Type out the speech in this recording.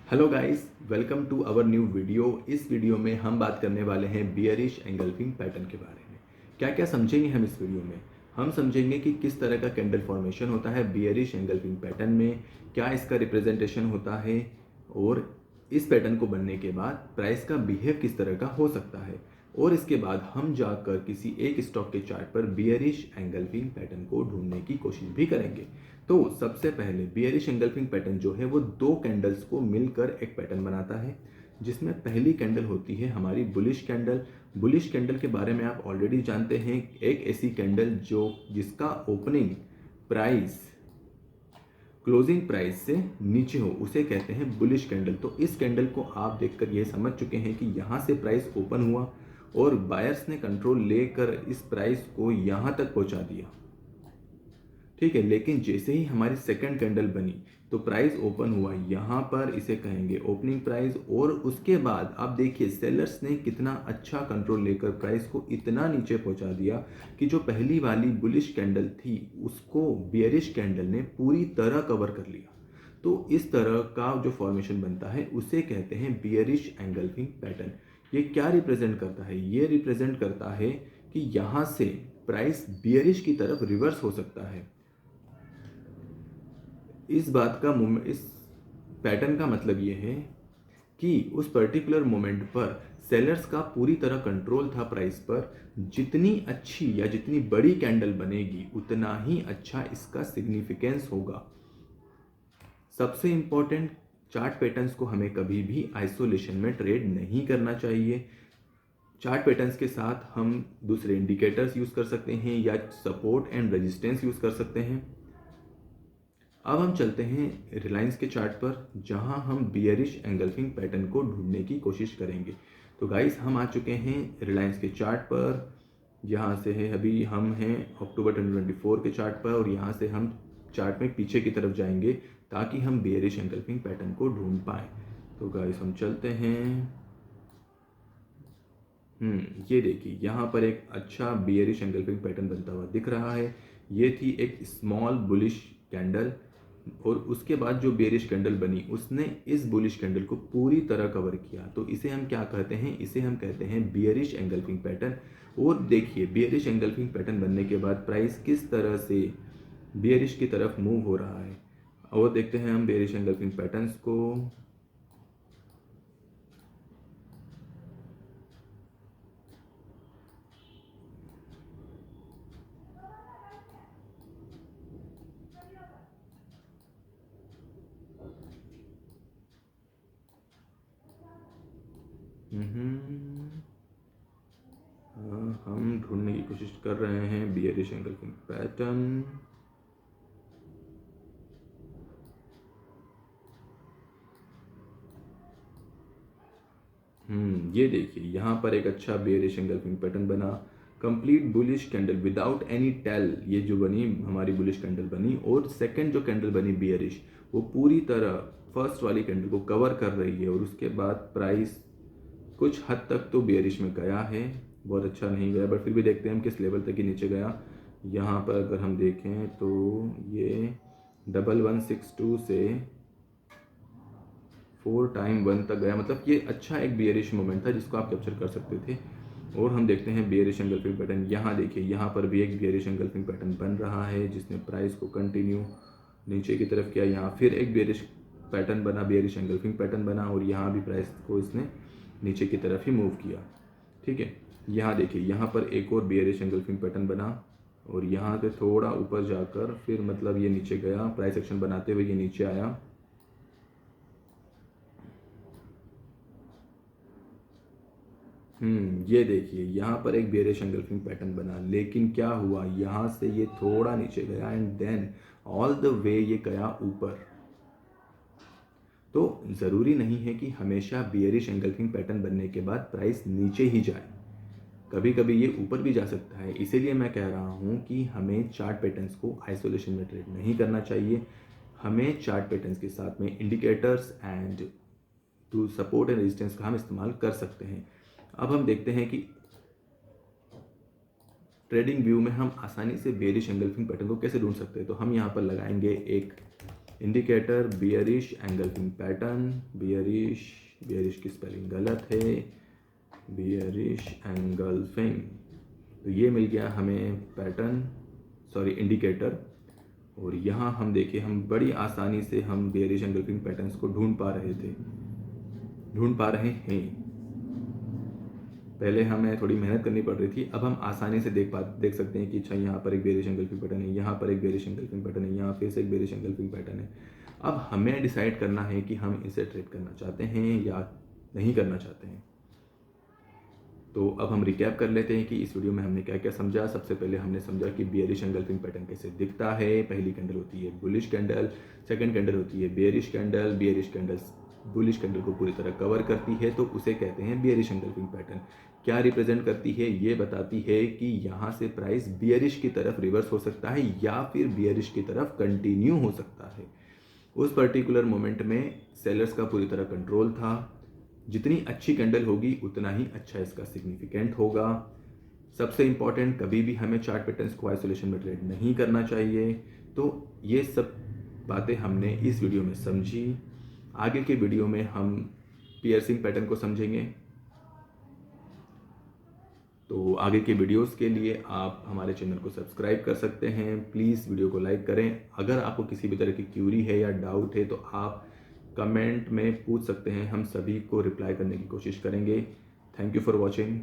Hello guys, welcome to our new video. इस video में हम बात करने वाले हैं बियरिश एंगल्फिंग पैटर्न के बारे में। क्या क्या समझेंगे हम इस वीडियो में? हम समझेंगे कि किस तरह का कैंडल फॉर्मेशन होता है बियरिश एंगल्फिंग पैटर्न में, क्या इसका रिप्रेजेंटेशन होता है और इस पैटर्न को बनने के बाद प्राइस का बिहेव किस तरह का हो सकता है। और इसके बाद हम जाकर किसी एक स्टॉक के चार्ट पर बियरिश एंगल्फिंग पैटर्न को ढूंढने की कोशिश भी करेंगे। तो सबसे पहले बियरिश एंगल्फिंग पैटर्न जो है वो दो कैंडल्स को मिलकर एक पैटर्न बनाता है, जिसमें पहली कैंडल होती है हमारी बुलिश कैंडल। बुलिश कैंडल के बारे में आप ऑलरेडी जानते हैं, एक ऐसी कैंडल जिसका ओपनिंग प्राइस क्लोजिंग प्राइस से नीचे हो उसे कहते हैं बुलिश कैंडल। तो इस कैंडल को आप देखकर यह समझ चुके हैं कि यहाँ से प्राइस ओपन हुआ और बायर्स ने कंट्रोल लेकर इस प्राइस को यहाँ तक पहुँचा दिया, ठीक है। लेकिन जैसे ही हमारी सेकंड कैंडल बनी तो प्राइस ओपन हुआ यहाँ पर, इसे कहेंगे ओपनिंग प्राइस। और उसके बाद आप देखिए सेलर्स ने कितना अच्छा कंट्रोल लेकर प्राइस को इतना नीचे पहुँचा दिया कि जो पहली वाली बुलिश कैंडल थी उसको बियरिश कैंडल ने पूरी तरह कवर कर लिया। तो इस तरह का जो फॉर्मेशन बनता है उसे कहते हैं बियरिश एंगल्फिंग पैटर्न। ये क्या रिप्रेजेंट करता है? ये रिप्रेजेंट करता है कि यहाँ से प्राइस बियरिश की तरफ रिवर्स हो सकता है। इस पैटर्न का मतलब ये है कि उस पर्टिकुलर मोमेंट पर सेलर्स का पूरी तरह कंट्रोल था प्राइस पर। जितनी अच्छी या जितनी बड़ी कैंडल बनेगी उतना ही अच्छा इसका सिग्निफिकेंस होगा। सबसे इंपॉर्टेंट, चार्ट पैटर्न्स को हमें कभी भी आइसोलेशन में ट्रेड नहीं करना चाहिए। चार्ट पैटर्न्स के साथ हम दूसरे इंडिकेटर्स यूज कर सकते हैं या सपोर्ट एंड रेजिस्टेंस यूज कर सकते हैं। अब हम चलते हैं रिलायंस के चार्ट पर, जहां हम बियरिश एंगल्फिंग पैटर्न को ढूंढने की कोशिश करेंगे। तो गाइस, हम आ चुके हैं रिलायंस के चार्ट पर। यहाँ से है, अभी हम हैं अक्टूबर 2024 के चार्ट पर, और यहाँ से हम चार्ट में पीछे की तरफ जाएंगे ताकि हम बियरिश एंगल्फिंग पैटर्न को ढूंढ पाएँ। तो गाइस हम चलते हैं। ये देखिए, यहाँ पर एक अच्छा बियरिश एंगल्फिंग पैटर्न बनता हुआ दिख रहा है। ये थी एक स्मॉल बुलिश कैंडल, और उसके बाद जो बेरिश कैंडल बनी उसने इस बुलिश कैंडल को पूरी तरह कवर किया। तो इसे हम क्या कहते हैं? इसे हम कहते हैं बियरिश एंगल्फिंग पैटर्न। और देखिए बियरिश एंगल्फिंग पैटर्न बनने के बाद प्राइस किस तरह से बियरिश की तरफ मूव हो रहा है। और देखते हैं हम बियरिश एंगल्फिंग पैटर्न्स को। हम ढूंढने की कोशिश कर रहे हैं बियरिश एंगल्फिंग पैटर्न। ये देखिए, यहाँ पर एक अच्छा बेयरिश एंगल्फिंग पैटर्न बना। Complete bullish candle without any tail, ये जो बनी हमारी बुलिश कैंडल बनी। और सेकंड जो कैंडल बनी बियरिश, वो पूरी तरह फर्स्ट वाली कैंडल को कवर कर रही है। और उसके बाद प्राइस कुछ हद तक तो बियरिश में गया है, बहुत अच्छा नहीं गया, बट फिर भी देखते हैं हम किस लेवल तक ही नीचे गया। यहाँ पर अगर हम देखें तो ये 1162 से 4x1 तक गया। मतलब ये अच्छा एक बियरिश मोमेंट था जिसको आप कैप्चर कर सकते थे। और हम देखते हैं बियरिश एंगल्फिंग पैटर्न। यहाँ देखिए, यहाँ पर भी एक बियरिश एंगल्फिंग पैटर्न बन रहा है जिसने प्राइस को कंटिन्यू नीचे की तरफ किया। यहाँ फिर एक बियरिश पैटर्न बना, बियरिश एंगल्फिंग पैटर्न बना, और यहाँ भी प्राइस को इसने नीचे की तरफ ही मूव किया, ठीक है। यहाँ देखिए, यहाँ पर एक और बियरिश एंगल्फिंग पैटर्न बना, और यहाँ से थोड़ा ऊपर जाकर फिर मतलब ये नीचे गया, प्राइस एक्शन बनाते हुए ये नीचे आया। ये देखिए, यहाँ पर एक बेरिश एंगल्फिंग पैटर्न बना, लेकिन क्या हुआ, यहाँ से ये थोड़ा नीचे गया and then all the way ये गया ऊपर। तो ज़रूरी नहीं है कि हमेशा बेरिश एंगल्फिंग पैटर्न बनने के बाद प्राइस नीचे ही जाए, कभी कभी ये ऊपर भी जा सकता है। इसीलिए मैं कह रहा हूँ कि हमें चार्ट पैटर्न्स को आइसोलेशन में ट्रेड नहीं करना चाहिए। हमें चार्ट पैटर्न्स के साथ में indicators and to support and resistance का हम इस्तेमाल कर सकते हैं। अब हम देखते हैं कि ट्रेडिंग व्यू में हम आसानी से बेरिश एंगल्फिंग पैटर्न को कैसे ढूंढ सकते हैं। तो हम यहाँ पर लगाएंगे एक indicator bearish engulfing pattern, bearish की स्पेलिंग गलत है, बियरिश एंगल्फिंग। तो ये मिल गया हमें पैटर्न, सॉरी इंडिकेटर। और यहाँ हम देखिए, हम बड़ी आसानी से हम बियरिश एंगल्फिंग पैटर्न्स को ढूंढ पा रहे हैं। पहले हमें थोड़ी मेहनत करनी पड़ रही थी, अब हम आसानी से देख सकते हैं कि अच्छा यहाँ पर एक बेयरिश एंगल्फिंग पैटर्न है, यहाँ पर एक बेयरिश एंगल्फिंग पैटर्न है, यहाँ फिर से एक बेयरिश एंगल्फिंग पैटर्न है। अब हमें डिसाइड करना है कि हम इसे ट्रेड करना चाहते हैं या नहीं करना चाहते हैं। तो अब हम रिकैप कर लेते हैं कि इस वीडियो में हमने क्या क्या समझा। सबसे पहले हमने समझा कि बियरिश एंगल्फिंग पैटर्न कैसे दिखता है। पहली कैंडल होती है बुलिश कैंडल, सेकंड कैंडल होती है बियरिश कैंडल बुलिश कैंडल को पूरी तरह कवर करती है, तो उसे कहते हैं बियरिश एंगल्फिंग पैटर्न। क्या रिप्रेजेंट करती है? ये बताती है कि यहाँ से प्राइस बियरिश की तरफ रिवर्स हो सकता है या फिर बियरिश की तरफ कंटिन्यू हो सकता है। उस पर्टिकुलर मोमेंट में सेलर्स का पूरी तरह कंट्रोल था। जितनी अच्छी कैंडल होगी उतना ही अच्छा इसका सिग्निफिकेंट होगा। सबसे इंपॉर्टेंट, कभी भी हमें चार्ट पैटर्न्स को आइसोलेशन में ट्रेड नहीं करना चाहिए। तो ये सब बातें हमने इस वीडियो में समझी। आगे के वीडियो में हम पियर्सिंग पैटर्न को समझेंगे। तो आगे के वीडियोस के लिए आप हमारे चैनल को सब्सक्राइब कर सकते हैं। प्लीज़ वीडियो को लाइक करें। अगर आपको किसी भी तरह की क्यूरी है या डाउट है तो आप कमेंट में पूछ सकते हैं, हम सभी को रिप्लाई करने की कोशिश करेंगे। Thank you for watching.